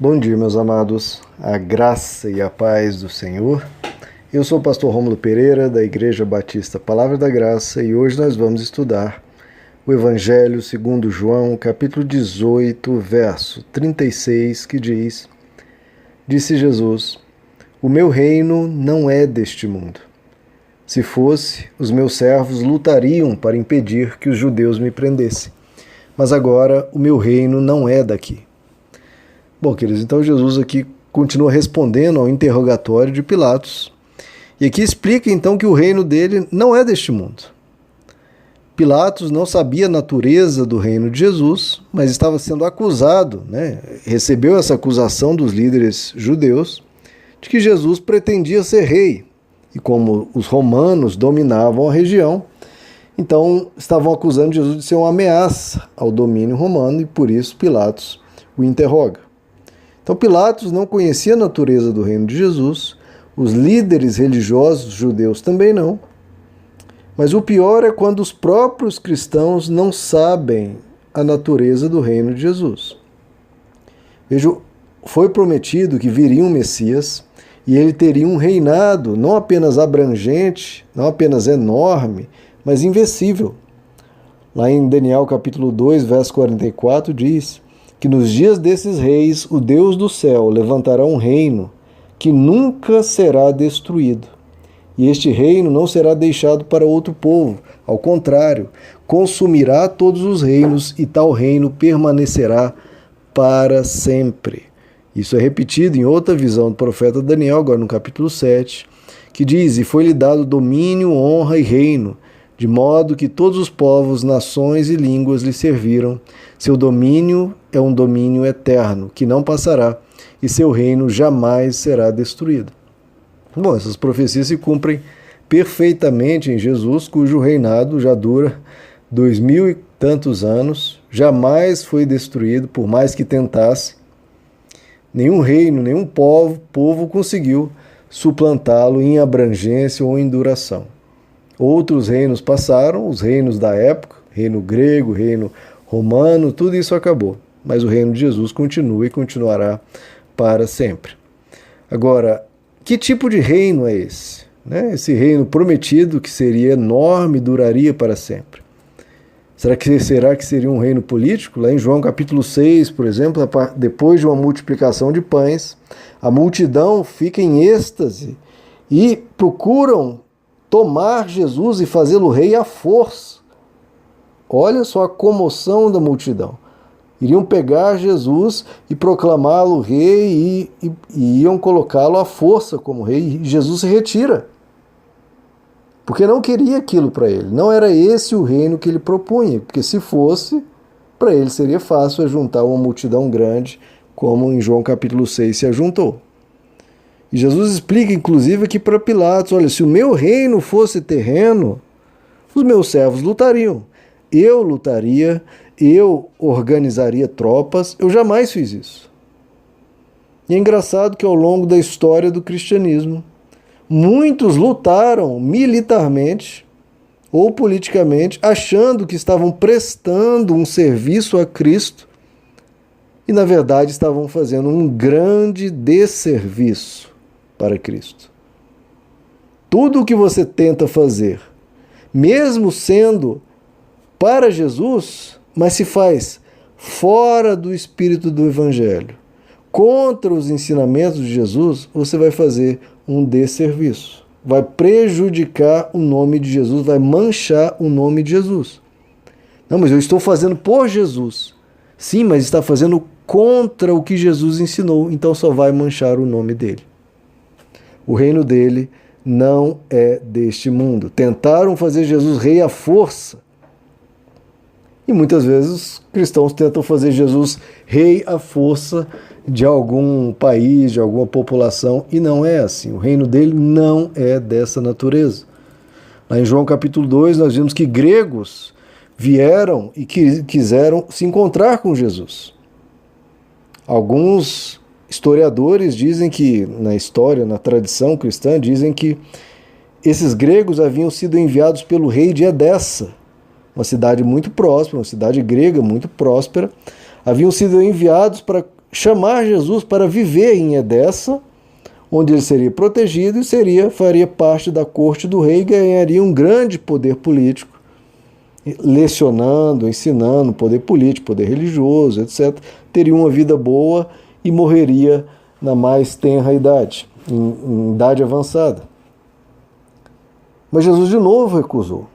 Bom dia, meus amados, a graça e a paz do Senhor. Eu sou o pastor Rômulo Pereira, da Igreja Batista Palavra da Graça, e hoje nós vamos estudar o Evangelho segundo João, capítulo 18, verso 36, que diz: Disse Jesus, o meu reino não é deste mundo. Se fosse, os meus servos lutariam para impedir que os judeus me prendessem. Mas agora o meu reino não é daqui. Bom, queridos, então Jesus aqui continua respondendo ao interrogatório de Pilatos. E aqui explica então que o reino dele não é deste mundo. Pilatos não sabia a natureza do reino de Jesus, mas estava sendo acusado, recebeu essa acusação dos líderes judeus de que Jesus pretendia ser rei. E como os romanos dominavam a região, então estavam acusando Jesus de ser uma ameaça ao domínio romano e por isso Pilatos o interroga. Então Pilatos não conhecia a natureza do reino de Jesus, os líderes religiosos judeus também não. Mas o pior é quando os próprios cristãos não sabem a natureza do reino de Jesus. Veja, foi prometido que viria um Messias e ele teria um reinado não apenas abrangente, não apenas enorme, mas invencível. Lá em Daniel capítulo 2, verso 44 diz que nos dias desses reis o Deus do céu levantará um reino que nunca será destruído. E este reino não será deixado para outro povo. Ao contrário, consumirá todos os reinos e tal reino permanecerá para sempre. Isso é repetido em outra visão do profeta Daniel, agora no capítulo 7, que diz: E foi-lhe dado domínio, honra e reino, de modo que todos os povos, nações e línguas lhe serviram. Seu domínio é um domínio eterno, que não passará, e seu reino jamais será destruído. Bom, essas profecias se cumprem perfeitamente em Jesus, cujo reinado já dura 2000 e tantos anos, jamais foi destruído, por mais que tentasse. Nenhum reino, nenhum povo conseguiu suplantá-lo em abrangência ou em duração. Outros reinos passaram, os reinos da época, reino grego, reino romano, tudo isso acabou. Mas o reino de Jesus continua e continuará para sempre. Agora, que tipo de reino é esse? Esse reino prometido que seria enorme e duraria para sempre. Será que seria um reino político? Lá em João capítulo 6, por exemplo, depois de uma multiplicação de pães, a multidão fica em êxtase e procuram tomar Jesus e fazê-lo rei à força. Olha só a comoção da multidão. Iriam pegar Jesus e proclamá-lo rei e iam colocá-lo à força como rei. E Jesus se retira. Porque não queria aquilo para ele. Não era esse o reino que ele propunha. Porque se fosse, para ele seria fácil ajuntar uma multidão grande, como em João capítulo 6 se ajuntou. E Jesus explica, inclusive, aqui para Pilatos: olha, se o meu reino fosse terreno, os meus servos lutariam. Eu lutaria, eu organizaria tropas, eu jamais fiz isso. E é engraçado que ao longo da história do cristianismo, muitos lutaram militarmente ou politicamente, achando que estavam prestando um serviço a Cristo e, na verdade, estavam fazendo um grande desserviço para Cristo. Tudo o que você tenta fazer, mesmo sendo para Jesus, mas se faz fora do espírito do Evangelho, contra os ensinamentos de Jesus, você vai fazer um desserviço. Vai prejudicar o nome de Jesus, vai manchar o nome de Jesus. Não, mas eu estou fazendo por Jesus. Sim, mas está fazendo contra o que Jesus ensinou, então só vai manchar o nome dele. O reino dele não é deste mundo. Tentaram fazer Jesus rei à força. E muitas vezes os cristãos tentam fazer Jesus rei à força de algum país, de alguma população, e não é assim. O reino dele não é dessa natureza. Lá em João capítulo 2 nós vimos que gregos vieram e quiseram se encontrar com Jesus. Alguns historiadores dizem que, na história, na tradição cristã, dizem que esses gregos haviam sido enviados pelo rei de Edessa, uma cidade muito próspera, uma cidade grega muito próspera, haviam sido enviados para chamar Jesus para viver em Edessa, onde ele seria protegido e faria parte da corte do rei e ganharia um grande poder político, lecionando, ensinando poder político, poder religioso, etc. Teria uma vida boa e morreria na mais tenra idade, em idade avançada. Mas Jesus de novo recusou.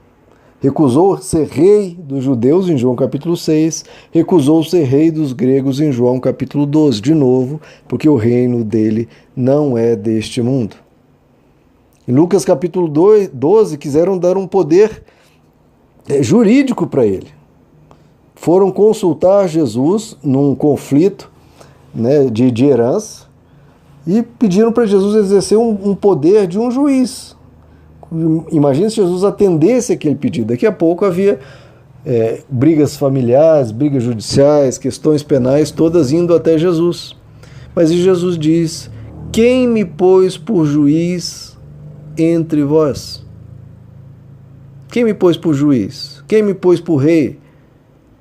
Recusou ser rei dos judeus em João capítulo 6, recusou ser rei dos gregos em João capítulo 12, de novo, porque o reino dele não é deste mundo. Em Lucas capítulo 12, quiseram dar um poder jurídico para ele. Foram consultar Jesus num conflito, né, de herança e pediram para Jesus exercer um poder de um juiz. Imagina se Jesus atendesse aquele pedido. Daqui a pouco havia brigas familiares, brigas judiciais, questões penais, todas indo até Jesus. Mas Jesus diz: quem me pôs por juiz entre vós? Quem me pôs por juiz? Quem me pôs por rei?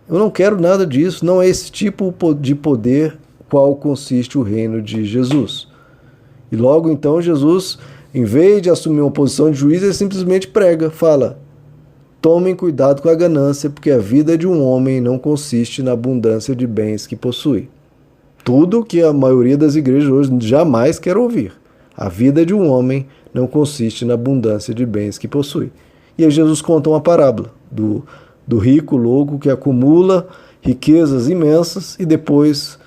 Eu não quero nada disso, não é esse tipo de poder qual consiste o reino de Jesus. E logo então Jesus, em vez de assumir uma posição de juiz, ele simplesmente prega, fala: tomem cuidado com a ganância, porque a vida de um homem não consiste na abundância de bens que possui. Tudo que a maioria das igrejas hoje jamais quer ouvir. A vida de um homem não consiste na abundância de bens que possui. E aí Jesus conta uma parábola do rico louco que acumula riquezas imensas e depois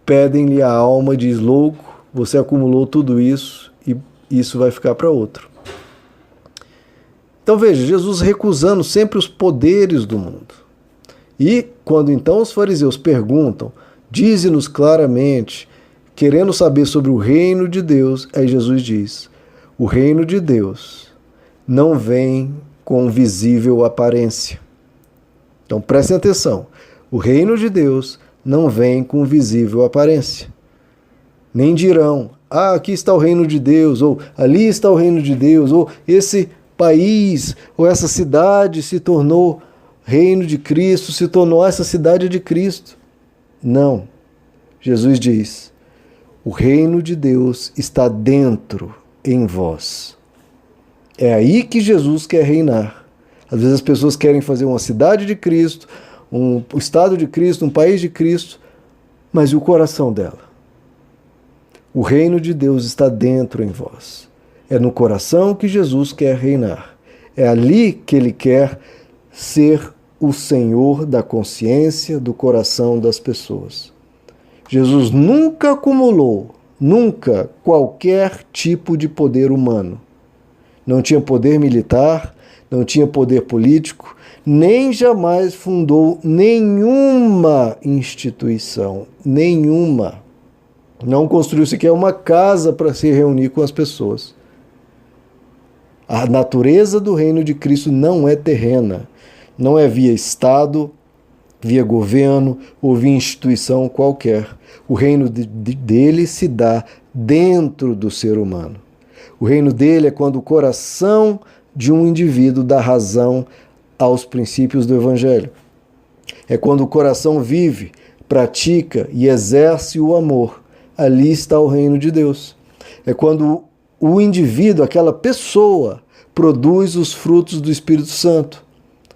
pedem-lhe a alma e diz: louco, você acumulou tudo isso e isso vai ficar para outro. Então veja, Jesus recusando sempre os poderes do mundo. E quando então os fariseus perguntam, dize-nos claramente, querendo saber sobre o reino de Deus, aí Jesus diz: o reino de Deus não vem com visível aparência. Então prestem atenção, o reino de Deus não vem com visível aparência. Nem dirão: aqui está o reino de Deus, ou ali está o reino de Deus, ou esse país, ou essa cidade se tornou reino de Cristo, se tornou essa cidade de Cristo. Não. Jesus diz: o reino de Deus está dentro em vós. É aí que Jesus quer reinar. Às vezes as pessoas querem fazer uma cidade de Cristo, um estado de Cristo, um país de Cristo, mas e o coração dela? O reino de Deus está dentro em vós. É no coração que Jesus quer reinar. É ali que ele quer ser o Senhor da consciência, do coração das pessoas. Jesus nunca acumulou, nunca, qualquer tipo de poder humano. Não tinha poder militar, não tinha poder político, nem jamais fundou nenhuma instituição, nenhuma. Não construiu sequer uma casa para se reunir com as pessoas. A natureza do reino de Cristo não é terrena, não é via Estado, via governo ou via instituição qualquer. O reino dele se dá dentro do ser humano. O reino dele é quando o coração de um indivíduo dá razão aos princípios do Evangelho. É quando o coração vive, pratica e exerce o amor. Ali está o reino de Deus. É quando o indivíduo, aquela pessoa, produz os frutos do Espírito Santo.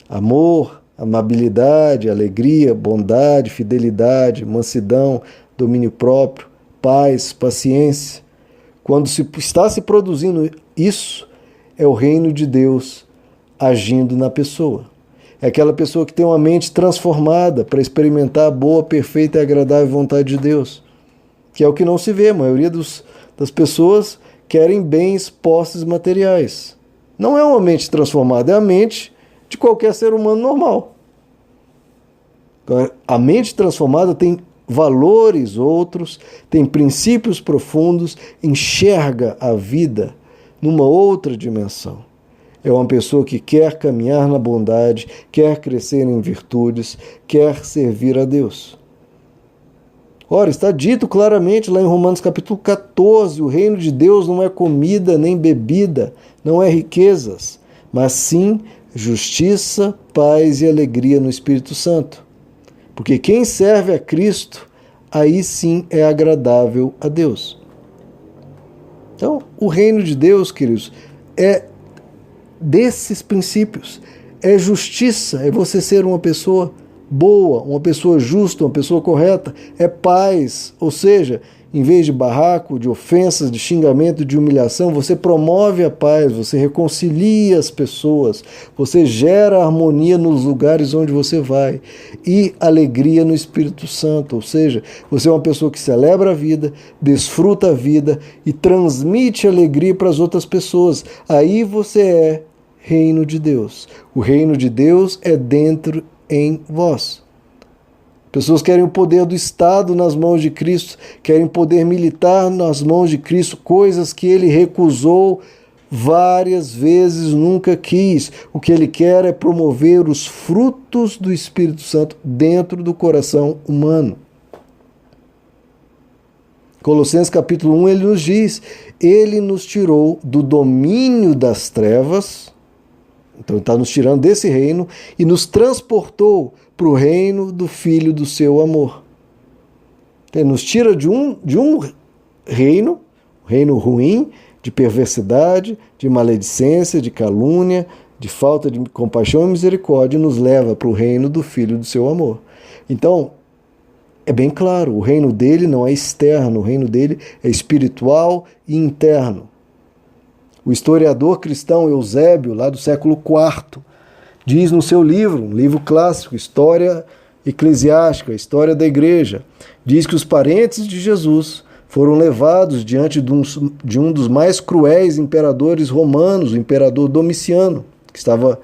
Amor, amabilidade, alegria, bondade, fidelidade, mansidão, domínio próprio, paz, paciência. Quando está se produzindo isso, é o reino de Deus agindo na pessoa. É aquela pessoa que tem uma mente transformada para experimentar a boa, perfeita e agradável vontade de Deus. Que é o que não se vê. A maioria das pessoas querem bens, posses materiais. Não é uma mente transformada, é a mente de qualquer ser humano normal. A mente transformada tem valores outros, tem princípios profundos, enxerga a vida numa outra dimensão. É uma pessoa que quer caminhar na bondade, quer crescer em virtudes, quer servir a Deus. Ora, está dito claramente lá em Romanos capítulo 14, o reino de Deus não é comida nem bebida, não é riquezas, mas sim justiça, paz e alegria no Espírito Santo. Porque quem serve a Cristo aí sim é agradável a Deus. Então, o reino de Deus, queridos, é desses princípios. É justiça, é você ser uma pessoa boa, uma pessoa justa, uma pessoa correta. É paz, ou seja, em vez de barraco, de ofensas, de xingamento, de humilhação, você promove a paz, você reconcilia as pessoas, você gera harmonia nos lugares onde você vai e alegria no Espírito Santo, ou seja, você é uma pessoa que celebra a vida, desfruta a vida e transmite alegria para as outras pessoas. Aí você é reino de Deus. O reino de Deus é dentro em vós. Pessoas querem o poder do Estado nas mãos de Cristo, querem poder militar nas mãos de Cristo, coisas que ele recusou várias vezes, nunca quis. O que ele quer é promover os frutos do Espírito Santo dentro do coração humano. Colossenses capítulo 1, ele nos diz, ele nos tirou do domínio das trevas, então ele está nos tirando desse reino e nos transportou para o reino do Filho do seu amor. Ele nos tira de um reino, reino ruim, de perversidade, de maledicência, de calúnia, de falta de compaixão e misericórdia, e nos leva para o reino do Filho do seu amor. Então, é bem claro, o reino dele não é externo, o reino dele é espiritual e interno. O historiador cristão Eusébio, lá do século IV, diz no seu livro, um livro clássico, História Eclesiástica, História da Igreja, diz que os parentes de Jesus foram levados diante de um dos mais cruéis imperadores romanos, o imperador Domiciano, que estava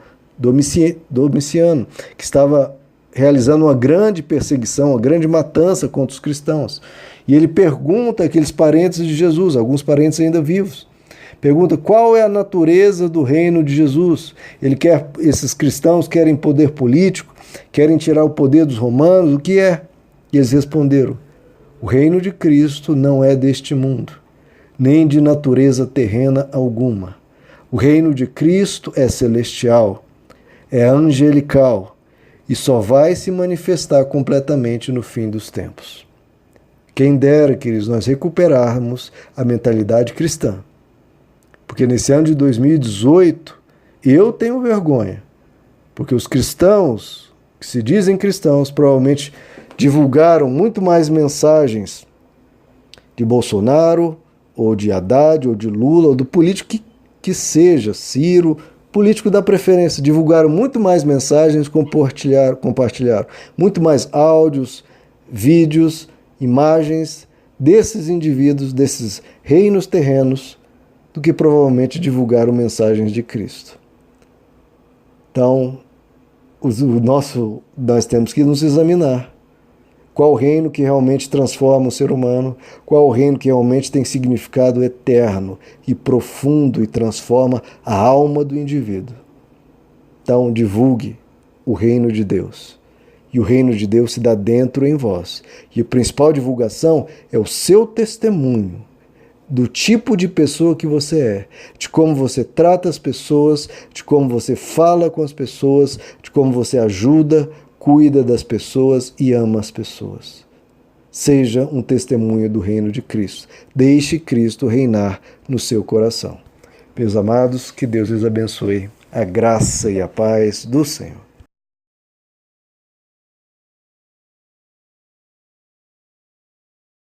realizando uma grande perseguição, uma grande matança contra os cristãos. E ele pergunta àqueles parentes de Jesus, alguns parentes ainda vivos, pergunta qual é a natureza do reino de Jesus. Esses cristãos querem poder político, querem tirar o poder dos romanos, o que é? E eles responderam, o reino de Cristo não é deste mundo, nem de natureza terrena alguma. O reino de Cristo é celestial, é angelical e só vai se manifestar completamente no fim dos tempos. Quem dera, queridos, nós recuperarmos a mentalidade cristã. Porque nesse ano de 2018, eu tenho vergonha, porque os cristãos, que se dizem cristãos, provavelmente divulgaram muito mais mensagens de Bolsonaro, ou de Haddad, ou de Lula, ou do político que seja, Ciro, político da preferência, divulgaram muito mais mensagens, compartilharam muito mais áudios, vídeos, imagens desses indivíduos, desses reinos terrenos, do que provavelmente divulgaram mensagens de Cristo. Então, nós temos que nos examinar. Qual reino que realmente transforma o ser humano? Qual reino que realmente tem significado eterno e profundo e transforma a alma do indivíduo? Então, divulgue o reino de Deus. E o reino de Deus se dá dentro em vós. E a principal divulgação é o seu testemunho do tipo de pessoa que você é, de como você trata as pessoas, de como você fala com as pessoas, de como você ajuda, cuida das pessoas e ama as pessoas. Seja um testemunho do reino de Cristo. Deixe Cristo reinar no seu coração. Meus amados, que Deus lhes abençoe. A graça e a paz do Senhor.